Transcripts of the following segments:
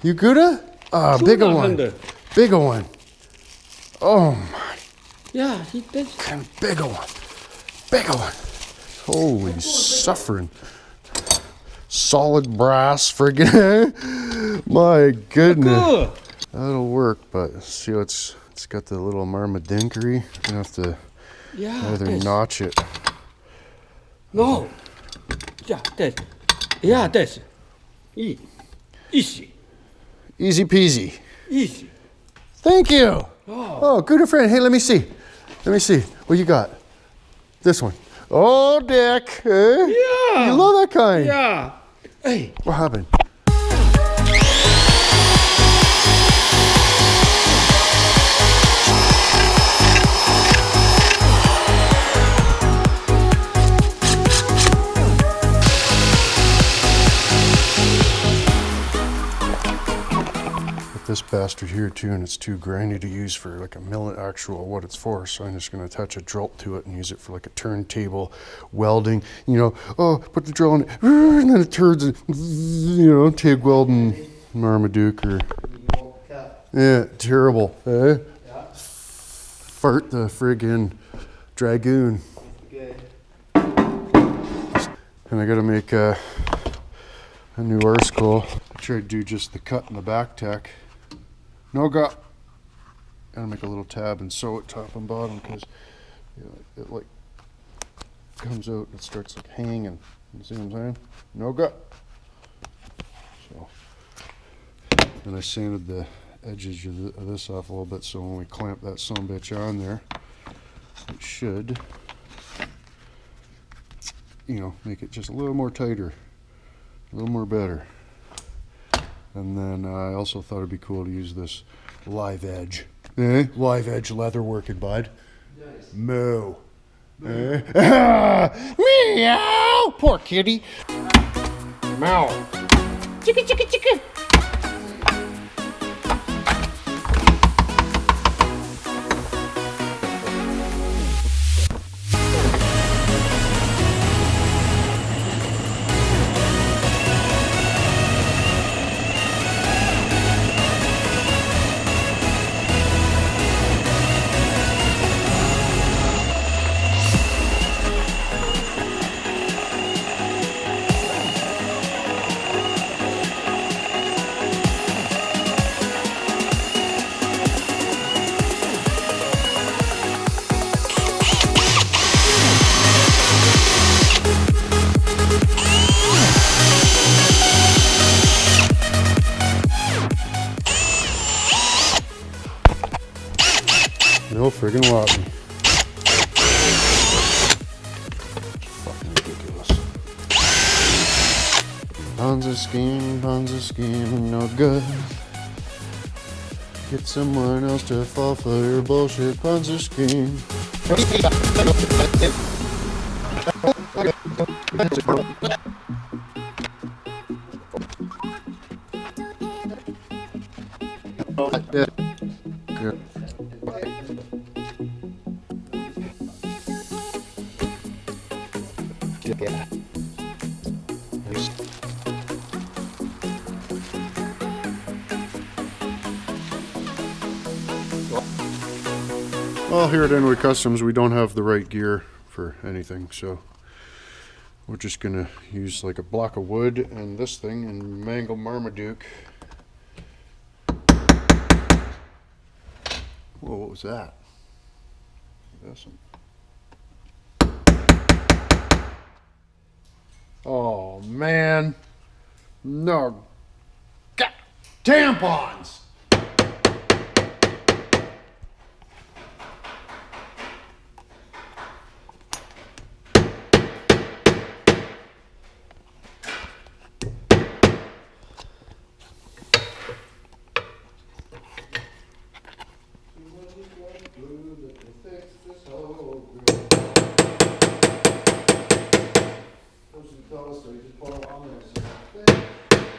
You Gouda? Ah, bigger one. Bigger one. Oh my. Yeah, he did. Bigger one. Bigger one. Holy suffering. Solid brass friggin'. My goodness. That'll work, but see it's got the little marmadinkery. You have to either notch it. No. Yeah, that's. Yeah, that's. Easy. Easy peasy. Easy. Thank you. Oh, good friend. Hey, let me see. Let me see. What you got? This one. Oh, Dick. Eh? Yeah. You love that kind. Yeah. Hey. What happened? This bastard here too, and it's too grindy to use for like a actual what it's for, so I'm just going to attach a drill to it and use it for like a turntable welding, you know. Oh, put the drill in it, and then it turns, you know, TIG welding Marmaduke or yeah, terrible, eh? Yeah. Fart the friggin' dragoon. And I got to make a new article. I tried to do just the cut in the back tack. No go. Gotta make a little tab and sew it top and bottom because it like comes out and it starts like hanging. You see what I'm saying? No go. So then I sanded the edges of this off a little bit so when we clamp that sumbitch on there, it should, you know, make it just a little more tighter, a little more better. And then I also thought it'd be cool to use this live edge. Live edge leather working, bud. Nice. Moo. Meow! Poor kitty. Meow. Chicka, chicka, chicka. No friggin' whoppy. Fucking ridiculous. Ponzi scheme, no good. Get someone else to fall for your bullshit Ponzi scheme. Well, here at Inwood Customs, we don't have the right gear for anything, so we're just gonna use like a block of wood and this thing and mangle Marmaduke. Whoa, what was that? Oh man, no, God, tampons.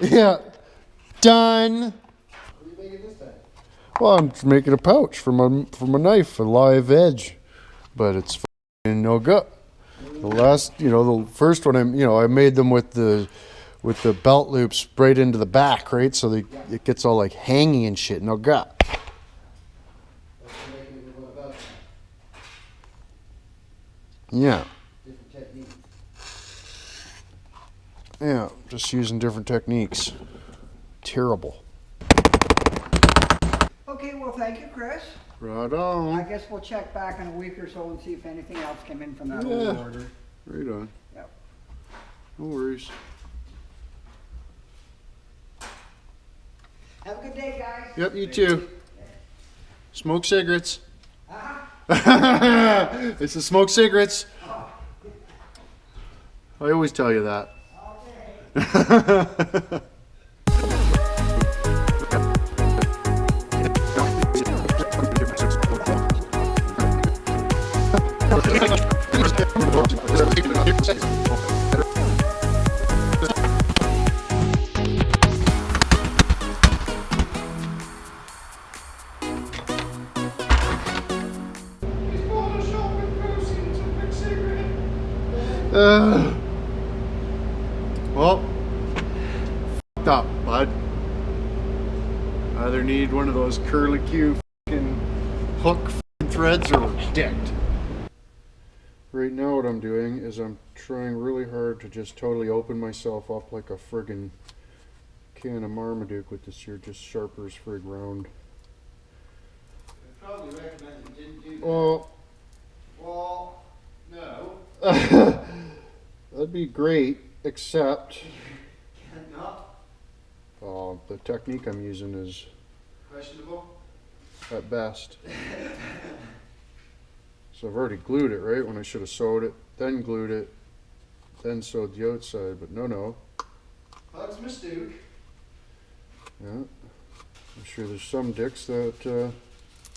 Yeah, done. What are you making this time? Well, I'm making a pouch for my knife, a live edge, but it's no good. The last, the first one I made them with the with the belt loops right into the back, right? So it gets all like hanging and shit. No gut. Yeah. Different technique. Yeah, just using different techniques. Terrible. Okay, well, thank you, Chris. Right I on. guess we'll check back in a week or so and see if anything else came in from that Yeah. old order. Right on. Yep. No worries. Have a good day, guys. Yep, you too. Smoke cigarettes. Uh-huh. It's to smoke cigarettes. I always tell you that. Okay. Well, f***ed up, bud. Either need one of those curlicue fucking hook fucking threads or we're dicked. Right now what I'm doing is I'm trying really hard to just totally open myself up like a friggin' can of Marmaduke with this here just sharper's frig round. I probably recommend you didn't do that. Well, No. that'd be great, except Not the technique I'm using is questionable. at best. So I've already glued it, right? When I should have sewed it, then glued it, then sewed the outside, but no. That's mistake. Yeah. I'm sure there's some dicks that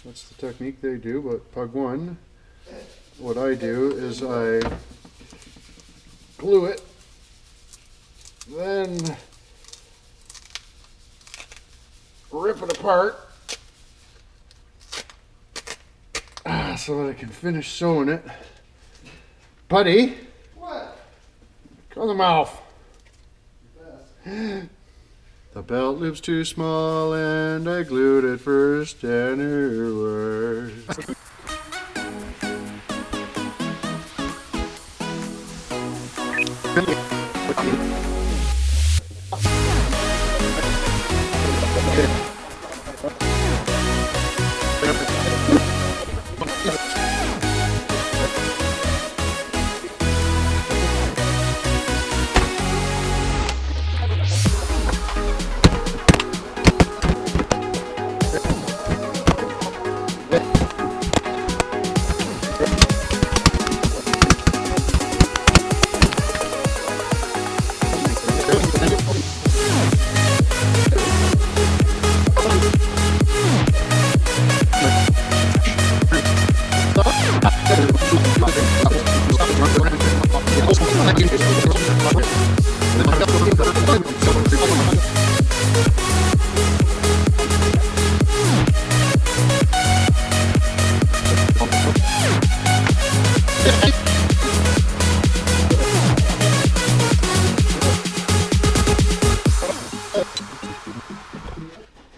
that's the technique they do, but pug one, what I do is I glue it, then rip it apart so that I can finish sewing it. Buddy, What? go in the mouth. Best. The belt loop's too small and I glued it first anyway.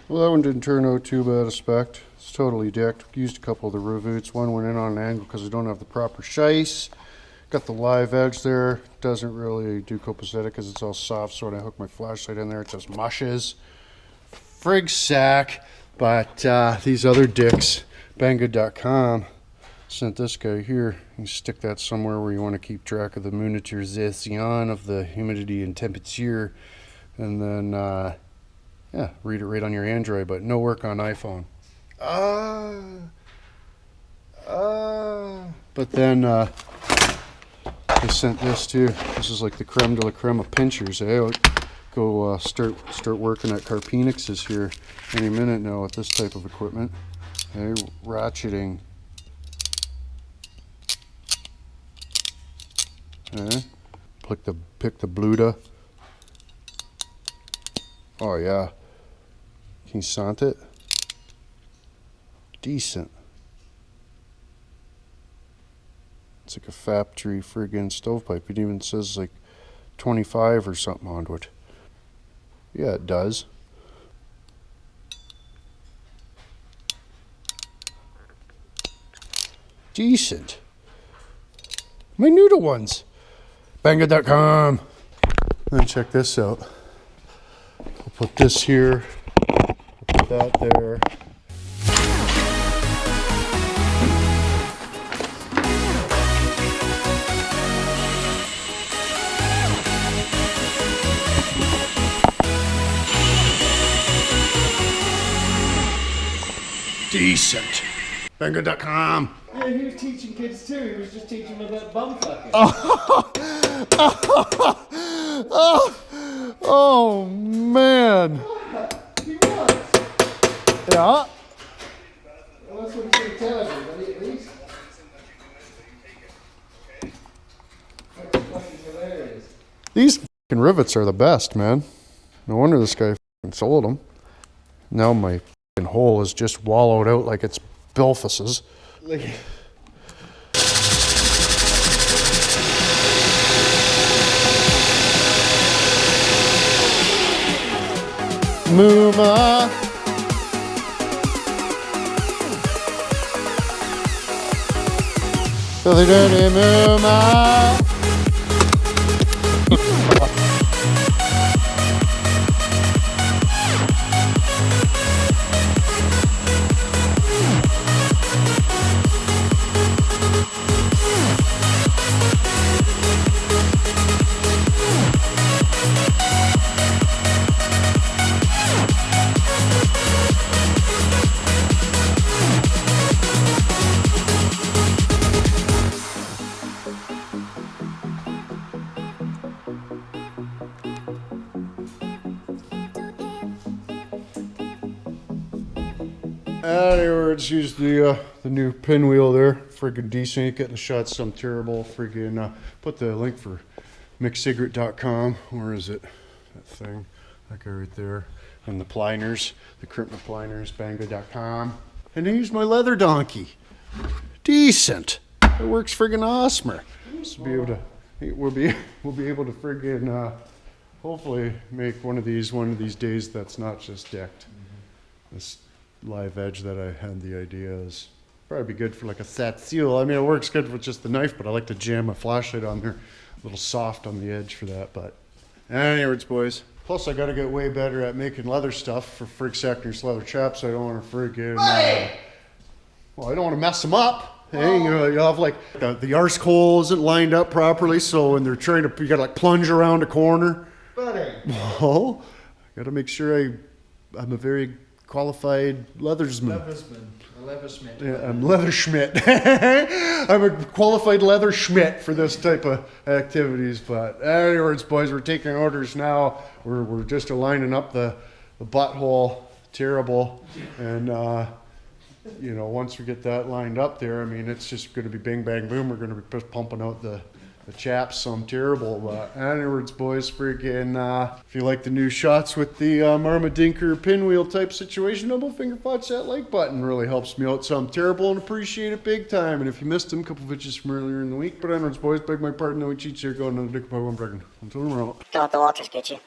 Well, that one didn't turn out too bad a spec. It's totally decked. Used a couple of the rivets. One went in on an angle because I don't have the proper shice. Got the live edge there. Doesn't really do copacetic because it's all soft. So when I hook my flashlight in there, it just mushes. Frig sack. But these other dicks, Banggood.com, sent this guy here. You stick that somewhere where you want to keep track of the monitorization of the humidity and temperature. And then yeah, read it right on your Android, but no work on iPhone. But then they sent this too. This is like the creme de la creme of pinchers. Eh? Go start working at Carpenix's here any minute now with this type of equipment. Okay, ratcheting. Okay. Pick the Bluta. Oh yeah. Can you sant it? Decent. It's like a factory friggin' stovepipe. It even says like 25 or something onto it. Yeah, it does. Decent. My noodle ones. Banga.com. Then check this out. I'll put this here. I'll put that there. Decent. Banga.com. Yeah, he was teaching kids too. He was just teaching them about bum fucking. Oh man. He was. Yeah. Well, that's what he's going to tell everybody at least. That's fucking hilarious. These fucking rivets are the best, man. No wonder this guy fucking sold them. Now my fucking hole is just wallowed out like it's Bilphus's. Look. Mooma. Billy Dirty Mooma. Anyways, use the new pinwheel there. Friggin' decent. Getting the shots some terrible. Friggin' put the link for mixcigarette.com. Where is it? That thing. That guy right there. And the pliners. The crimping pliners. Banga.com. And I use my leather donkey. Decent. It works friggin' awesome. So be able to, we'll be able to friggin' hopefully make one of these days that's not just decked. This live edge that I had the idea is probably be good for like a set seal. I mean, it works good with just the knife, but I like to jam a flashlight on there. A little soft on the edge for that, but anyways, boys. Plus, I got to get way better at making leather stuff for Freak Sector's leather chaps. I don't want to friggin' well, I don't want to mess them up. Hey, you have like the arse hole isn't lined up properly, so when they're trying to, you got to like plunge around a corner. Buddy. Well, I got to make sure I'm a very qualified leathersman. A leathersmith. Yeah, I'm leatherschmidt. I'm a qualified leatherschmidt for this type of activities. But anyways, boys, we're taking orders now. We're just aligning up the butthole. Terrible. And you know, once we get that lined up there, I mean, it's just going to be bing, bang, boom. We're going to be just pumping out the chaps some terrible. But anyways, boys, freaking, if you like the new shots with the Marmadinker pinwheel type situation, double finger fudge that like button really helps me out some terrible and appreciate it big time. And if you missed them, a couple bitches from earlier in the week. But anyways, boys, beg my pardon, no cheats here, go another dick by one breaking. Until tomorrow. Don't let the Walters get you.